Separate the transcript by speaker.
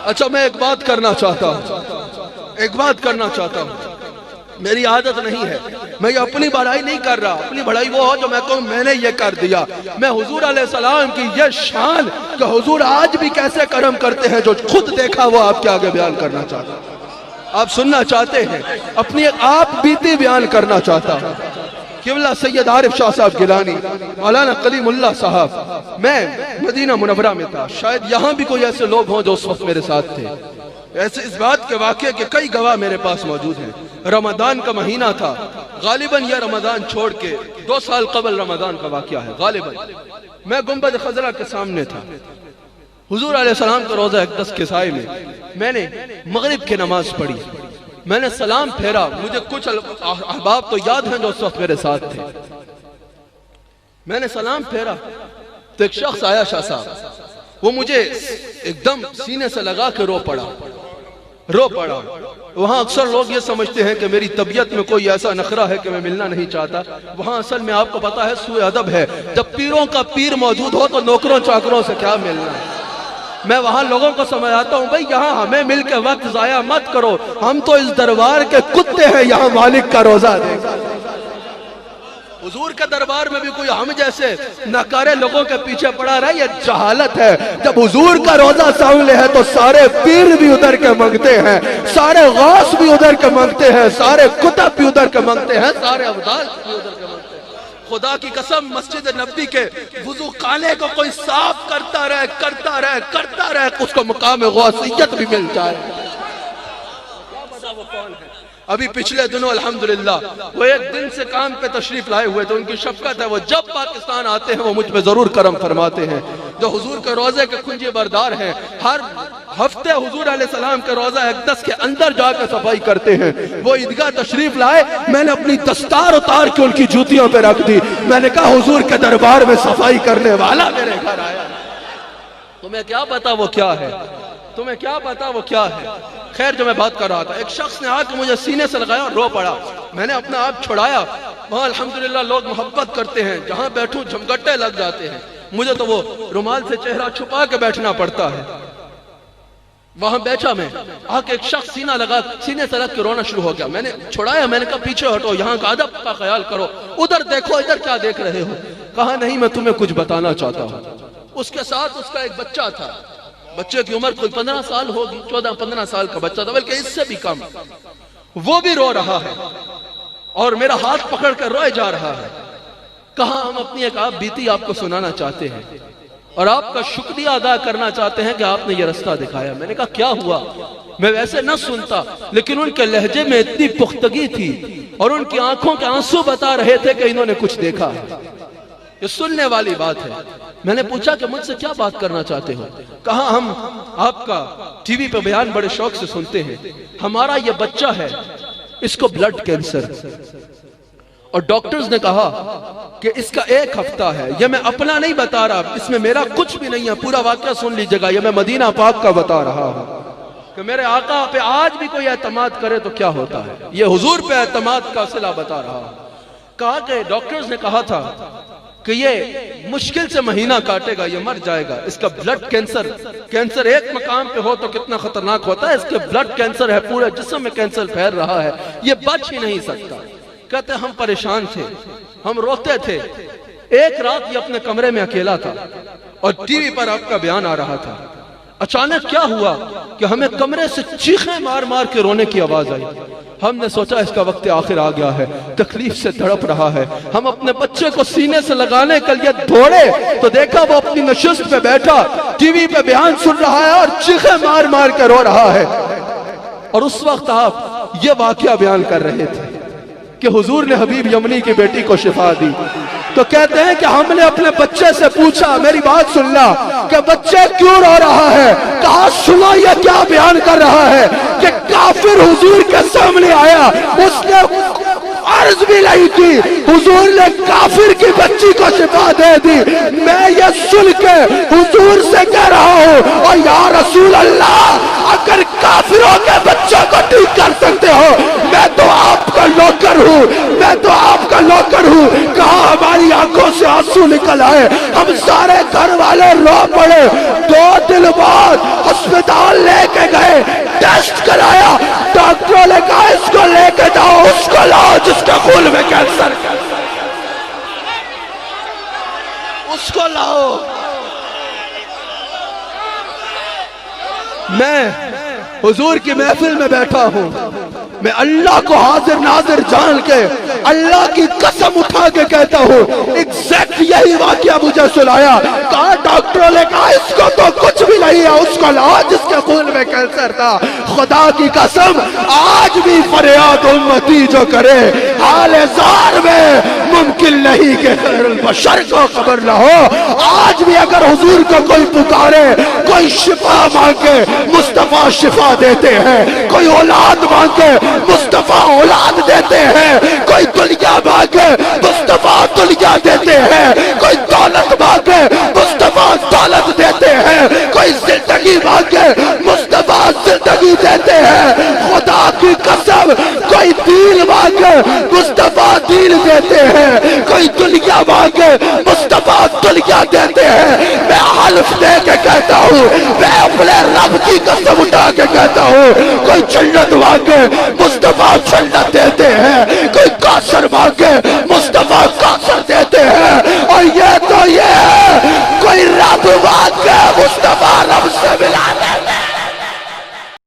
Speaker 1: اچھا میں ایک بات کرنا چاہتا ہوں، میری عادت نہیں ہے، میں یہ اپنی بڑائی نہیں کر رہا، اپنی بڑائی وہ ہو جو میں کہوں میں نے یہ کر دیا۔ میں حضور علیہ السلام کی یہ شان کہ حضور آج بھی کیسے کرم کرتے ہیں جو خود دیکھا وہ آپ کے آگے بیان کرنا چاہتا ہوں۔ آپ سننا چاہتے ہیں، اپنی آپ بیتی بیان کرنا چاہتا ہوں۔ قبلہ سید عارف شاہ صاحب گیلانی، مولانا کلیم اللہ صاحب، میں مدینہ منورہ میں تھا، شاید یہاں بھی کوئی ایسے لوگ ہوں جو اس وقت میرے ساتھ تھے۔ ایسے اس بات کے واقعے کے کئی گواہ میرے پاس موجود ہیں۔ رمضان کا مہینہ تھا، غالباً یہ رمضان چھوڑ کے 2 سال قبل رمضان کا واقعہ ہے غالباً۔ میں گنبد خضرا کے سامنے تھا، حضور علیہ السلام کا روضہ اقدس کے سائے میں نے مغرب کی نماز پڑھی، میں نے سلام پھیرا، مجھے کچھ احباب تو یاد ہیں جو اس وقت میرے ساتھ تھے۔ میں نے سلام پھیرا تو ایک شخص آیا شاہ صاحب، وہ مجھے ایک دم سینے سے لگا کے رو پڑا۔ وہاں اکثر لوگ یہ سمجھتے ہیں کہ میری طبیعت میں کوئی ایسا نخرہ ہے کہ میں ملنا نہیں چاہتا، وہاں اصل میں آپ کو پتا ہے سوء ادب ہے، جب پیروں کا پیر موجود ہو تو نوکروں چاکروں سے کیا ملنا ہے۔ میں وہاں لوگوں کو سمجھاتا ہوں بھئی یہاں ہمیں مل کے وقت ضائع مت کرو، ہم تو اس دربار کے کتے ہیں، یہاں مالک کا روزہ دیکھا۔ حضور کے دربار میں بھی کوئی ہم جیسے ناکارے لوگوں کے پیچھے پڑا رہا ہے، یہ جہالت ہے۔ جب حضور کا روزہ سامنے ہے تو سارے پیر بھی ادھر کے مانگتے ہیں، سارے غوث بھی ادھر کے مانگتے ہیں، سارے کتب بھی ادھر کے مانگتے ہیں، سارے ابدال بھی ادھر کے مانگتے ہیں۔ خدا کی قسم مسجد نبی کے وضو خانے کو کوئی صاف کرتا رہے اس کو مقام غوثیت بھی مل جائے۔ ابھی پچھلے دنوں الحمدللہ وہ ایک دن سے کام پہ تشریف لائے ہوئے تھے، ان کی شفقت ہے، وہ جب پاکستان آتے ہیں وہ مجھ پہ ضرور کرم فرماتے ہیں، جو حضور کے روزے کے کنجی بردار ہیں، ہر ہفتے حضور علیہ السلام کے روزہ اقدس کے اندر جا کے صفائی کرتے ہیں۔ وہ عیدگاہ تشریف لائے، میں نے اپنی دستار اتار کے ان کی جوتیوں پہ رکھ دی، میں نے کہا حضور کے دربار میں صفائی کرنے والا میرے گھر آیا۔ تمہیں کیا پتا وہ کیا ہے، خیر جو میں بات کر رہا تھا، ایک شخص نے آ کے مجھے سینے سے لگایا اور رو پڑا، میں نے اپنا آپ چھڑایا۔ وہاں الحمدللہ لوگ محبت کرتے ہیں، جہاں بیٹھوں جھمگٹے لگ جاتے ہیں، مجھے تو وہ رومال سے چہرہ چھپا کے بیٹھنا پڑتا ہے۔ وہاں بیٹھا میں، آ کے ایک شخص سینے سے لگ کے رونا شروع ہو گیا، میں نے چھڑایا، میں نے کہا پیچھے ہٹو، یہاں کا ادب کا خیال کرو، ادھر دیکھو، ادھر کیا دیکھ رہے ہو؟ کہا نہیں میں تمہیں کچھ بتانا چاہتا ہوں۔ اس کے ساتھ اس کا ایک بچہ تھا، بچے کی عمر کوئی 15 سال ہوگی، 14-15 سال کا بچہ تھا، بلکہ اس سے بھی کم۔ وہ بھی رو رہا ہے اور میرا ہاتھ پکڑ کر روئے جا رہا ہے۔ کہا ہم اپنی ایک آپ بیتی آپ کو سنانا چاہتے ہیں اور آپ کا شکریہ ادا کرنا چاہتے ہیں کہ آپ نے یہ رستہ دکھایا۔ میں نے کہا کیا ہوا؟ میں ویسے نہ سنتا، لیکن ان کے لہجے میں اتنی پختگی تھی اور ان کی آنکھوں کے آنسو بتا رہے تھے کہ انہوں نے کچھ دیکھا ہے۔ یہ سننے والی بات ہے۔ میں نے پوچھا کہ مجھ سے کیا بات کرنا چاہتے ہو؟ کہا ہم آپ کا ٹی وی پہ بیان بڑے شوق سے سنتے ہیں، ہمارا یہ بچہ ہے، اس کو بلڈ کینسر، اور ڈاکٹرز نے کہا کہ اس کا 1 ہفتہ ہے۔ یہ میں اپنا نہیں بتا رہا، اس میں میرا کچھ بھی نہیں ہے، پورا واقعہ سن لیجئے گا، یہ میں مدینہ پاک کا بتا رہا ہوں کہ میرے آقا پہ آج بھی کوئی اعتماد کرے تو کیا ہوتا ہے۔ یہ حضور پہ اعتماد کا صلہ بتا رہا ہوں۔ کہا کہ ڈاکٹرز نے کہا تھا کہ یہ مشکل سے مہینہ کاٹے گا، یہ مر جائے گا، اس کا بلڈ کینسر ایک مقام پہ ہو تو کتنا خطرناک ہوتا ہے، اس کے بلڈ کینسر ہے، پورے جسم میں کینسر پھیل رہا ہے، یہ بچ ہی نہیں سکتا۔ کہتے ہم پریشان تھے، ہم روتے تھے۔ ایک رات یہ اپنے کمرے میں اکیلا تھا اور ٹی وی پر آپ کا بیان آ رہا تھا۔ اچانک کیا ہوا کہ ہمیں کمرے سے چیخیں مار مار کے رونے کی آواز آئی۔ ہم نے سوچا اس کا وقت آخر آ گیا ہے، تکلیف سے تڑپ رہا ہے۔ ہم اپنے بچے کو سینے سے لگانے کے لیے دوڑے تو دیکھا وہ اپنی نشست پہ بیٹھا ٹی وی پہ بیان سن رہا ہے اور چیخیں مار مار کے رو رہا ہے۔ اور اس وقت آپ یہ واقعہ بیان کر رہے تھے کہ حضور نے حبیب یمنی کی بیٹی کو شفا دی۔ تو کہتے ہیں کہ ہم نے اپنے بچے سے پوچھا، میری بات سننا، کہ بچے کیوں رو رہا ہے؟ کہا سنو یہ کیا بیان کر رہا ہے کہ کافر حضور کے سامنے آیا، اس نے عرض بھی نہیں کی، حضور نے کافر کی بچی کو شفا دے دی۔ میں یہ سن کے حضور سے کہہ رہا ہوں، اور یا رسول اللہ اگر کافروں کے بچوں کو ٹھیک کر سکتے ہو، میں تو آپ کا نوکر ہوں، میں تو آپ کا نوکر ہوں۔ کہا ہماری آنکھوں سے آنسو نکل آئے، ہم سارے گھر والے رو پڑے۔ 2 دن بعد ہسپتال لے کے ٹیسٹ کرایا، ڈاکٹروں نے کہا اس کو لے کے جاؤ، اس کو لاؤ جس کے خون میں کینسر، اس کو لاؤ۔ میں حضور کی محفل میں بیٹھا ہوں، میں اللہ کو حاضر ناظر جان کے اللہ کی قسم اٹھا کے کہتا ہوں ایگزیکٹ یہی واقعہ مجھے سنایا، کہا ڈاکٹروں نے کہا اس کو تو کچھ بھی نہیں ہے، اس کو لاؤ جس کے خون میں کینسر تھا۔ خدا کی قسم آج بھی فریاد امتی جو کرے حال زار میں ممکن نہیں کہ خیر البشر کو خبر نہ ہو۔ آج بھی اگر حضور کو کوئی پکارے، کوئی شفا مانگے، مصطفیٰ شفا دیتے ہیں، کوئی اولاد مانگے مصطفیٰ اولاد دیتے ہیں، کوئی دنیا مانگے مصطفیٰ دنیا دیتے ہیں، کوئی دولت مانگے مصطفیٰ دولت دیتے ہیں، کوئی زندگی مانگے مصطفیٰ زندگی دیتے ہیں۔ خدا کی قسم کوئی دین مانگے مصطفیٰ دین دیتے ہیں، کوئی دنیا مانگے مصطفیٰ دنیا دیتے ہیں۔ میں حلف دے کے کہتا ہوں، میں اپنے رب کی قسم اٹھا کے کہتا ہوں، کوئی جنت مانگے مصطفیٰ جنت دیتے ہیں، کوئی کافر مانگے مصطفیٰ کافر